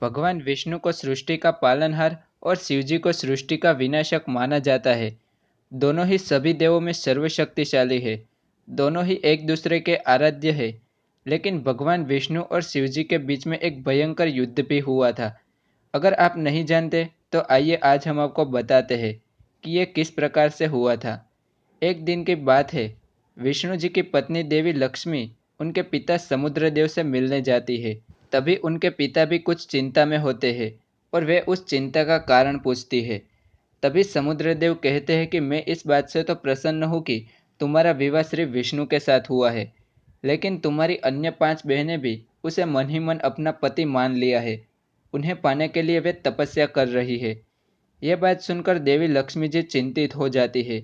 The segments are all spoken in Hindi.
भगवान विष्णु को सृष्टि का पालनहार और शिवजी को सृष्टि का विनाशक माना जाता है। दोनों ही सभी देवों में सर्वशक्तिशाली है। दोनों ही एक दूसरे के आराध्य है। लेकिन भगवान विष्णु और शिवजी के बीच में एक भयंकर युद्ध भी हुआ था। अगर आप नहीं जानते तो आइए आज हम आपको बताते हैं कि यह किस प्रकार से हुआ था। एक दिन की बात है। विष्णु जी की पत्नी देवी लक्ष्मी उनके पिता समुद्रदेव से मिलने जाती है। तभी उनके पिता भी कुछ चिंता में होते हैं और वे उस चिंता का कारण पूछती है। तभी समुद्रदेव कहते हैं कि मैं इस बात से तो प्रसन्न हूँ कि तुम्हारा विवाह श्री विष्णु के साथ हुआ है, लेकिन तुम्हारी अन्य 5 बहनें भी उसे मन ही मन अपना पति मान लिया है। उन्हें पाने के लिए वे तपस्या कर रही है। यह बात सुनकर देवी लक्ष्मी जी चिंतित हो जाती है।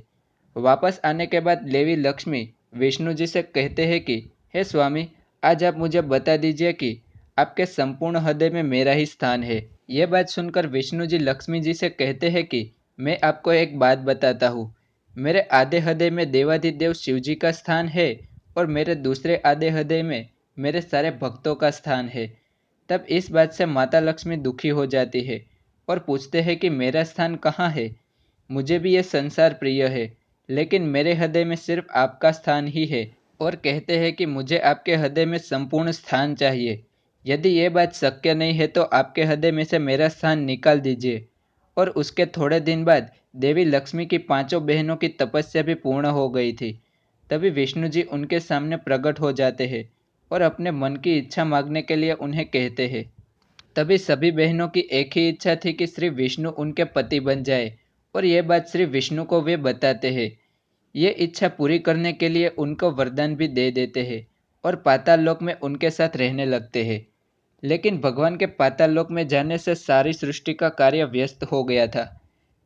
वापस आने के बाद देवी लक्ष्मी विष्णु जी से कहते हैं कि हे स्वामी, आज आप मुझे बता दीजिए कि आपके संपूर्ण हृदय में मेरा ही स्थान है। यह बात सुनकर विष्णु जी लक्ष्मी जी से कहते हैं कि मैं आपको एक बात बताता हूँ। मेरे आधे हृदय में देवाधिदेव शिव जी का स्थान है और मेरे दूसरे आधे हृदय में मेरे सारे भक्तों का स्थान है। तब इस बात से माता लक्ष्मी दुखी हो जाती है और पूछते हैं कि मेरा स्थान कहाँ है। मुझे भी यह संसार प्रिय है, लेकिन मेरे हृदय में सिर्फ आपका स्थान ही है, और कहते हैं कि मुझे आपके हृदय में संपूर्ण स्थान चाहिए। यदि यह बात शक्य नहीं है तो आपके हृदय में से मेरा स्थान निकाल दीजिए। और उसके थोड़े दिन बाद देवी लक्ष्मी की 5 बहनों की तपस्या भी पूर्ण हो गई थी। तभी विष्णु जी उनके सामने प्रकट हो जाते हैं और अपने मन की इच्छा मांगने के लिए उन्हें कहते हैं। तभी सभी बहनों की एक ही इच्छा थी कि श्री विष्णु उनके पति बन जाए, और यह बात श्री विष्णु को वे बताते हैं। ये इच्छा पूरी करने के लिए उनको वरदान भी दे देते हैं और पाताल लोक में उनके साथ रहने लगते हैं। लेकिन भगवान के पाताल लोक में जाने से सारी सृष्टि का कार्य व्यस्त हो गया था।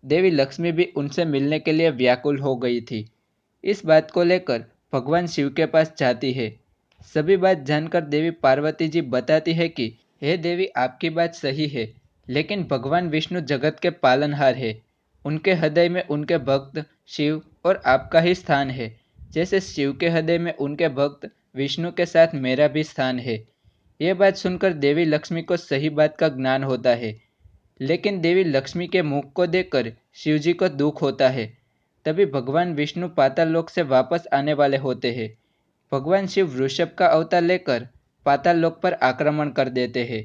देवी लक्ष्मी भी उनसे मिलने के लिए व्याकुल हो गई थी। इस बात को लेकर भगवान शिव के पास जाती है। सभी बात जानकर देवी पार्वती जी बताती है कि हे देवी, आपकी बात सही है, लेकिन भगवान विष्णु जगत के पालनहार है। उनके हृदय में उनके भक्त शिव और आपका ही स्थान है, जैसे शिव के हृदय में उनके भक्त विष्णु के साथ मेरा भी स्थान है। यह बात सुनकर देवी लक्ष्मी को सही बात का ज्ञान होता है, लेकिन देवी लक्ष्मी के मुख को देखकर शिवजी को दुख होता है। तभी भगवान विष्णु पाताल लोक से वापस आने वाले होते हैं। भगवान शिव वृषभ का अवतार लेकर पाताल लोक पर आक्रमण कर देते हैं।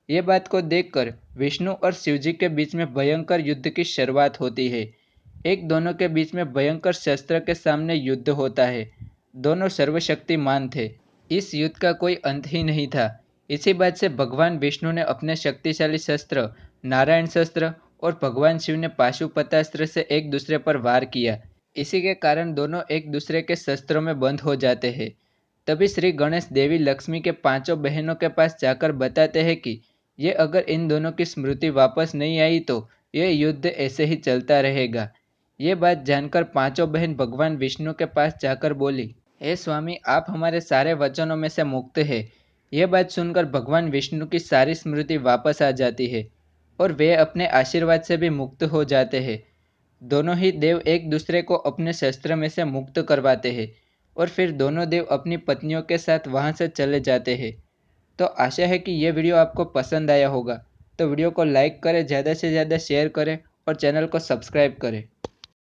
ये बात को देखकर विष्णु और शिवजी के बीच में भयंकर युद्ध की शुरुआत होती है। एक दोनों के बीच में भयंकर शस्त्र के सामने युद्ध होता है। दोनों सर्वशक्तिमान थे। इस युद्ध का कोई अंत ही नहीं था। इसी बात से भगवान विष्णु ने अपने शक्तिशाली शस्त्र नारायण शस्त्र और भगवान शिव ने पाशुपतास्त्र से एक दूसरे पर वार किया। इसी के कारण दोनों एक दूसरे के शस्त्रों में बंद हो जाते हैं। तभी श्री गणेश देवी लक्ष्मी के 5 बहनों के पास जाकर बताते हैं कि ये अगर इन दोनों की स्मृति वापस नहीं आई तो ये युद्ध ऐसे ही चलता रहेगा। ये बात जानकर 5 बहन भगवान विष्णु के पास जाकर बोली, हे स्वामी, आप हमारे सारे वचनों में से मुक्त है। यह बात सुनकर भगवान विष्णु की सारी स्मृति वापस आ जाती है और वे अपने आशीर्वाद से भी मुक्त हो जाते हैं। दोनों ही देव एक दूसरे को अपने शस्त्र में से मुक्त करवाते हैं और फिर दोनों देव अपनी पत्नियों के साथ वहां से चले जाते हैं। तो आशा है कि यह वीडियो आपको पसंद आया होगा। तो वीडियो को लाइक करें, ज़्यादा से ज़्यादा शेयर करें और चैनल को सब्सक्राइब करें।